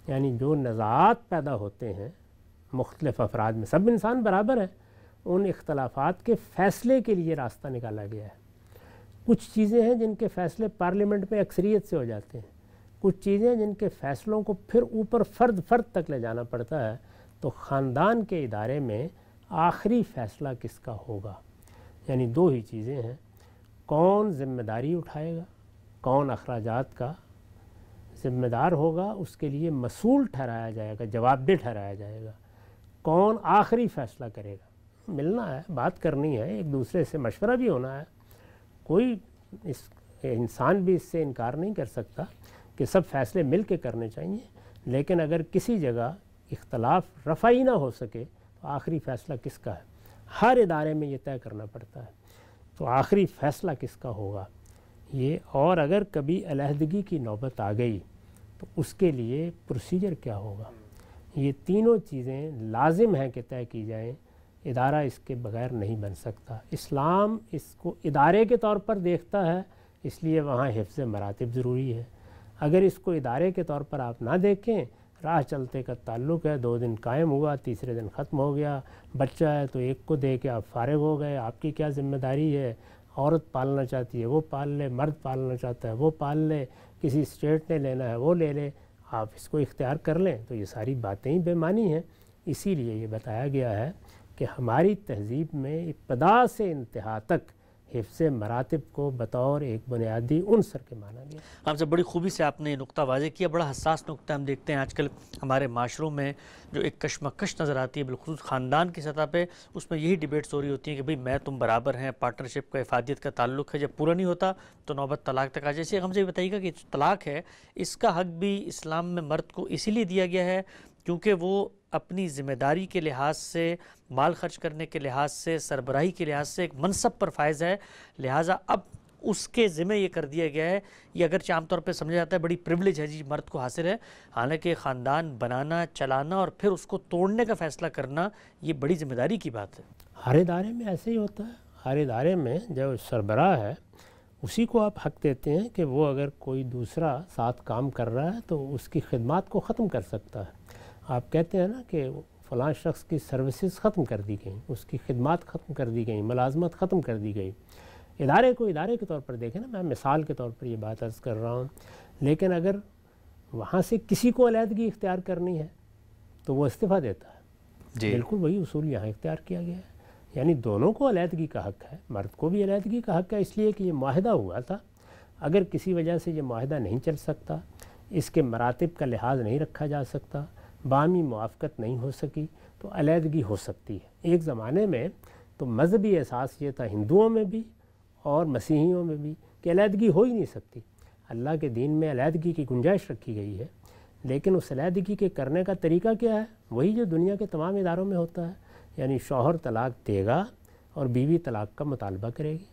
یعنی جو نزاعات پیدا ہوتے ہیں مختلف افراد میں، سب انسان برابر ہیں، ان اختلافات کے فیصلے کے لیے راستہ نکالا گیا ہے۔ کچھ چیزیں ہیں جن کے فیصلے پارلیمنٹ میں اکثریت سے ہو جاتے ہیں، کچھ چیزیں جن کے فیصلوں کو پھر اوپر فرد تک لے جانا پڑتا ہے، تو خاندان کے ادارے میں آخری فیصلہ کس کا ہوگا، یعنی دو ہی چیزیں ہیں، کون ذمہ داری اٹھائے گا، کون اخراجات کا ذمہ دار ہوگا، اس کے لیے مسئول ٹھہرایا جائے گا، جواب دہ ٹھہرایا جائے گا، کون آخری فیصلہ کرے گا۔ ملنا ہے، بات کرنی ہے، ایک دوسرے سے مشورہ بھی ہونا ہے، کوئی انسان بھی اس سے انکار نہیں کر سکتا کہ سب فیصلے مل کے کرنے چاہیے، لیکن اگر کسی جگہ اختلاف رفع ہی نہ ہو سکے تو آخری فیصلہ کس کا ہے؟ ہر ادارے میں یہ طے کرنا پڑتا ہے، تو آخری فیصلہ کس کا ہوگا یہ، اور اگر کبھی علیحدگی کی نوبت آ گئی تو اس کے لیے پروسیجر کیا ہوگا، یہ تینوں چیزیں لازم ہیں کہ طے کی جائیں، ادارہ اس کے بغیر نہیں بن سکتا۔ اسلام اس کو ادارے کے طور پر دیکھتا ہے، اس لیے وہاں حفظ مراتب ضروری ہے۔ اگر اس کو ادارے کے طور پر آپ نہ دیکھیں، راہ چلتے کا تعلق ہے، 2 دن قائم ہوا، تیسرے دن ختم ہو گیا، بچہ ہے تو ایک کو دے کے آپ فارغ ہو گئے، آپ کی کیا ذمہ داری ہے؟ عورت پالنا چاہتی ہے وہ پال لے، مرد پالنا چاہتا ہے وہ پال لے، کسی اسٹیٹ نے لینا ہے وہ لے لے، آپ اس کو اختیار کر لیں، تو یہ ساری باتیں ہی بے معنی ہیں۔ اسی لیے یہ بتایا گیا ہے کہ ہماری تہذیب میں ابتدا سے انتہا تک حفظ مراتب کو بطور ایک بنیادی عنصر کے مانا گیا۔ ہم سے بڑی خوبی سے آپ نے یہ نقطہ واضح کیا، بڑا حساس نقطہ ہم دیکھتے ہیں آج کل ہمارے معاشروں میں جو ایک کشمکش نظر آتی ہے بالخصوص خاندان کی سطح پہ، اس میں یہی ڈیبیٹس ہو رہی ہوتی ہیں کہ بھئی میں تم برابر ہیں، پارٹنرشپ کا افادیت کا تعلق ہے، جب پورا نہیں ہوتا تو نوبت طلاق تک آ جائے۔ ہم سے یہ بتائیے گا کہ طلاق ہے، اس کا حق بھی اسلام میں مرد کو اسی لیے دیا گیا ہے کیونکہ وہ اپنی ذمہ داری کے لحاظ سے، مال خرچ کرنے کے لحاظ سے، سربراہی کے لحاظ سے ایک منصب پر فائز ہے، لہٰذا اب اس کے ذمہ یہ کر دیا گیا ہے، یہ اگرچہ عام طور پہ سمجھا جاتا ہے بڑی پریولیج ہے جی مرد کو حاصل ہے، حالانکہ خاندان بنانا، چلانا اور پھر اس کو توڑنے کا فیصلہ کرنا یہ بڑی ذمہ داری کی بات ہے۔ ہر ادارے میں ایسے ہی ہوتا ہے، ہر ادارے میں جو سربراہ ہے اسی کو آپ حق دیتے ہیں کہ وہ اگر کوئی دوسرا ساتھ کام کر رہا ہے تو اس کی خدمات کو ختم کر سکتا ہے۔ آپ کہتے ہیں نا کہ فلاں شخص کی سروسز ختم کر دی گئیں، اس کی خدمات ختم کر دی گئیں، ملازمت ختم کر دی گئی۔ ادارے کو ادارے کے طور پر دیکھیں نا، میں مثال کے طور پر یہ بات عرض کر رہا ہوں، لیکن اگر وہاں سے کسی کو علیحدگی اختیار کرنی ہے تو وہ استعفیٰ دیتا ہے۔ جی بالکل وہی اصول یہاں اختیار کیا گیا ہے، یعنی دونوں کو علیحدگی کا حق ہے، مرد کو بھی علیحدگی کا حق ہے، اس لیے کہ یہ معاہدہ ہوا تھا، اگر کسی وجہ سے یہ معاہدہ نہیں چل سکتا، اس کے مراتب کا لحاظ نہیں رکھا جا سکتا، باہمی موافقت نہیں ہو سکی تو علیحدگی ہو سکتی ہے۔ ایک زمانے میں تو مذہبی احساس یہ تھا ہندوؤں میں بھی اور مسیحیوں میں بھی کہ علیحدگی ہو ہی نہیں سکتی، اللہ کے دین میں علیحدگی کی گنجائش رکھی گئی ہے، لیکن اس علیحدگی کے کرنے کا طریقہ کیا ہے؟ وہی جو دنیا کے تمام اداروں میں ہوتا ہے، یعنی شوہر طلاق دے گا اور بیوی طلاق کا مطالبہ کرے گی،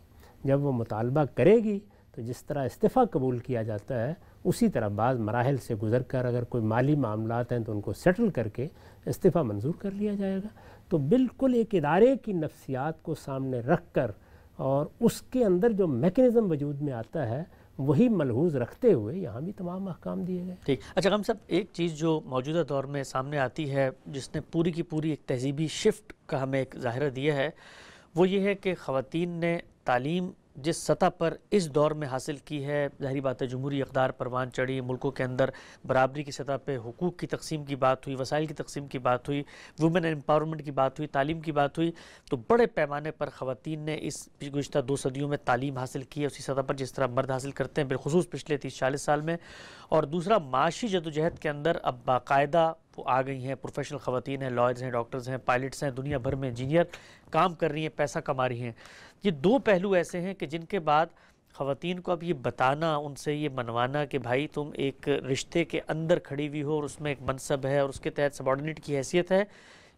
جب وہ مطالبہ کرے گی تو جس طرح استعفیٰ قبول کیا جاتا ہے اسی طرح بعض مراحل سے گزر کر اگر کوئی مالی معاملات ہیں تو ان کو سیٹل کر کے استعفیٰ منظور کر لیا جائے گا۔ تو بالکل ایک ادارے کی نفسیات کو سامنے رکھ کر اور اس کے اندر جو میکنزم وجود میں آتا ہے وہی ملحوظ رکھتے ہوئے یہاں بھی تمام احکام دیے گئے۔ ٹھیک، اچھا غم صاحب، ایک چیز جو موجودہ دور میں سامنے آتی ہے جس نے پوری کی پوری ایک تہذیبی شفٹ کا ہمیں ایک ظاہرہ دیا ہے، وہ یہ ہے کہ خواتین نے تعلیم جس سطح پر اس دور میں حاصل کی ہے، ظاہری بات ہے جمہوری اقدار پروان چڑھی، ملکوں کے اندر برابری کی سطح پہ حقوق کی تقسیم کی بات ہوئی، وسائل کی تقسیم کی بات ہوئی، وومن امپاورمنٹ کی بات ہوئی، تعلیم کی بات ہوئی، تو بڑے پیمانے پر خواتین نے اس گزشتہ 2 صدیوں میں تعلیم حاصل کی ہے اسی سطح پر جس طرح مرد حاصل کرتے ہیں، بالخصوص پچھلے 30-40 سال میں۔ اور دوسرا، معاشی جدوجہد کے اندر اب باقاعدہ وہ آ گئی ہیں، پروفیشنل خواتین ہیں، لائرز ہیں، ڈاکٹرز ہیں، پائلٹس ہیں، دنیا بھر میں انجینئر کام کر رہی ہیں، پیسہ کما رہی ہیں۔ یہ 2 پہلو ایسے ہیں کہ جن کے بعد خواتین کو اب یہ بتانا، ان سے یہ منوانا کہ بھائی تم ایک رشتے کے اندر کھڑی ہوئی ہو اور اس میں ایک منصب ہے اور اس کے تحت سبارڈینیٹ کی حیثیت ہے،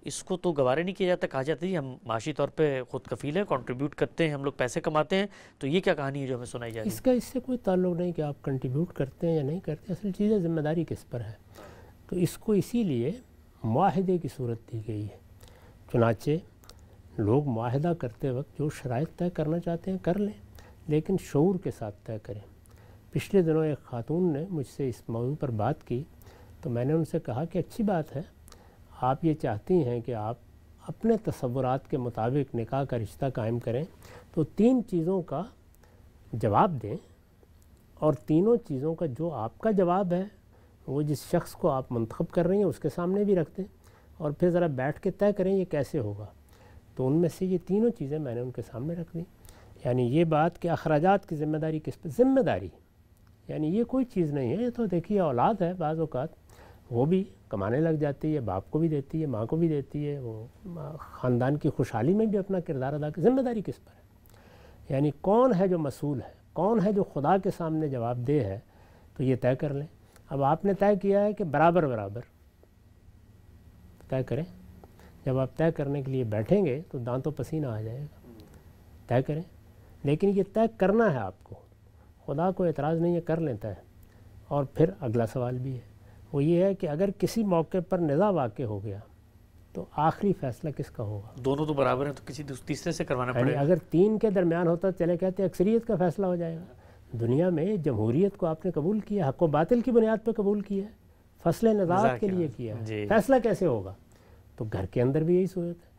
اس کو تو گوارا نہیں کیا جاتا۔ کہا جاتا ہے ہم معاشی طور پہ خود کفیل ہیں، کنٹریبیوٹ کرتے ہیں، ہم لوگ پیسے کماتے ہیں، تو یہ کیا کہانی ہے جو ہمیں سنائی جا رہی ہے؟ اس کا اس سے کوئی تعلق نہیں کہ آپ کنٹریبیوٹ کرتے ہیں یا نہیں کرتے، اصل چیز ہے ذمہ داری کس پر ہے۔ تو اس کو اسی لیے معاہدے کی صورت دی گئی ہے، چنانچہ لوگ معاہدہ کرتے وقت جو شرائط طے کرنا چاہتے ہیں کر لیں، لیکن شعور کے ساتھ طے کریں۔ پچھلے دنوں ایک خاتون نے مجھ سے اس موضوع پر بات کی تو میں نے ان سے کہا کہ اچھی بات ہے، آپ یہ چاہتی ہیں کہ آپ اپنے تصورات کے مطابق نکاح کا رشتہ قائم کریں، تو 3 چیزوں کا جواب دیں اور تینوں چیزوں کا جو آپ کا جواب ہے وہ جس شخص کو آپ منتخب کر رہی ہیں اس کے سامنے بھی رکھ دیں اور پھر ذرا بیٹھ کے طے کریں یہ کیسے ہوگا. تو ان میں سے یہ تینوں چیزیں میں نے ان کے سامنے رکھ دیں. یعنی یہ بات کہ اخراجات کی ذمہ داری کس پہ؟ ذمہ داری یعنی یہ کوئی چیز نہیں ہے. یہ تو دیکھیے اولاد ہے، بعض اوقات وہ بھی کمانے لگ جاتی ہے، باپ کو بھی دیتی ہے، ماں کو بھی دیتی ہے، وہ خاندان کی خوشحالی میں بھی اپنا کردار ادا کرتی. ذمہ داری کس پر ہے؟ یعنی کون ہے جو مسئول ہے، کون ہے جو خدا کے سامنے جواب دہ ہے، تو یہ طے کر لیں. اب آپ نے طے کیا ہے کہ برابر برابر طے کریں. جب آپ طے کرنے کے لیے بیٹھیں گے تو دانتوں پسینہ آ جائے گا. طے کریں، لیکن یہ طے کرنا ہے آپ کو. خدا کو اعتراض نہیں ہے، کر لیتا ہے. اور پھر اگلا سوال بھی ہے، وہ یہ ہے کہ اگر کسی موقع پر نزاع واقع ہو گیا تو آخری فیصلہ کس کا ہوگا؟ دونوں تو برابر ہیں تو کسی تیسرے سے کروانا پڑے گا. اگر تین کے درمیان ہوتا چلے کہتے اکثریت کا فیصلہ ہو جائے گا. دنیا میں جمہوریت کو آپ نے قبول کیا، حق و باطل کی بنیاد پہ قبول کیا ہے، فصل نزاعت کے لیے کیا ہے. فیصلہ کیسے ہوگا؟ تو گھر کے اندر بھی یہی صورت ہے.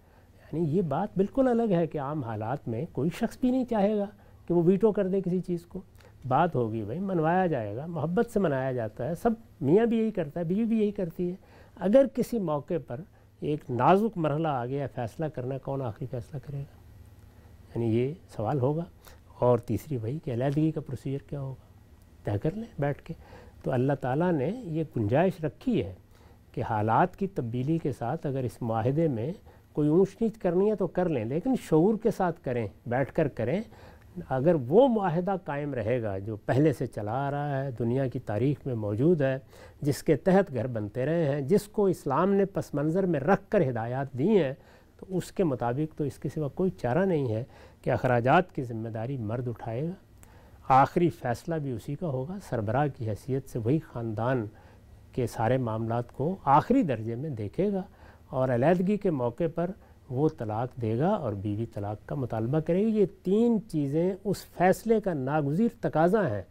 یعنی یہ بات بالکل الگ ہے کہ عام حالات میں کوئی شخص بھی نہیں چاہے گا کہ وہ ویٹو کر دے کسی چیز کو. بات ہوگی بھائی، منوایا جائے گا، محبت سے منایا جاتا ہے. سب میاں بھی یہی کرتا ہے، بیوی بھی یہی کرتی ہے. اگر کسی موقع پر ایک نازک مرحلہ آ گیا فیصلہ کرنا، کون آخری فیصلہ کرے گا؟ یعنی یہ سوال ہوگا. اور تیسری بھائی کہ علیحدگی کا پروسیجر کیا ہوگا، طے کر لیں بیٹھ کے. تو اللہ تعالیٰ نے یہ گنجائش رکھی ہے کہ حالات کی تبدیلی کے ساتھ اگر اس معاہدے میں کوئی اونچ نیچ کرنی ہے تو کر لیں، لیکن شعور کے ساتھ کریں، بیٹھ کر کریں. اگر وہ معاہدہ قائم رہے گا جو پہلے سے چلا آ رہا ہے، دنیا کی تاریخ میں موجود ہے، جس کے تحت گھر بنتے رہے ہیں، جس کو اسلام نے پس منظر میں رکھ کر ہدایات دی ہیں، تو اس کے مطابق تو اس کے سوا کوئی چارہ نہیں ہے کہ اخراجات کی ذمہ داری مرد اٹھائے گا. آخری فیصلہ بھی اسی کا ہوگا. سربراہ کی حیثیت سے وہی خاندان کے سارے معاملات کو آخری درجے میں دیکھے گا، اور علیحدگی کے موقع پر وہ طلاق دے گا اور بیوی طلاق کا مطالبہ کرے گی. یہ تین چیزیں اس فیصلے کا ناگزیر تقاضا ہیں.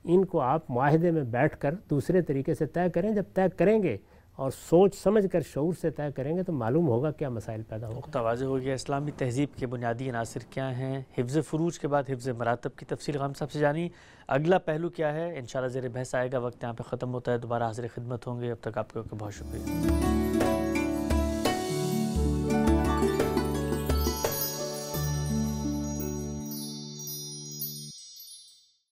ان کو آپ معاہدے میں بیٹھ کر دوسرے طریقے سے طے کریں. جب طے کریں گے اور سوچ سمجھ کر شعور سے طے کریں گے تو معلوم ہوگا کیا مسائل پیدا ہوگا. نقطہ واضح ہو گیا. اسلامی تہذیب کے بنیادی عناصر کیا ہیں؟ حفظ فروج کے بعد حفظ مراتب کی تفصیل غام صاحب سے جانی. اگلا پہلو کیا ہے انشاءاللہ زیر بحث آئے گا. وقت یہاں پہ ختم ہوتا ہے. دوبارہ حاضر خدمت ہوں گے. اب تک آپ کو بہت شکریہ.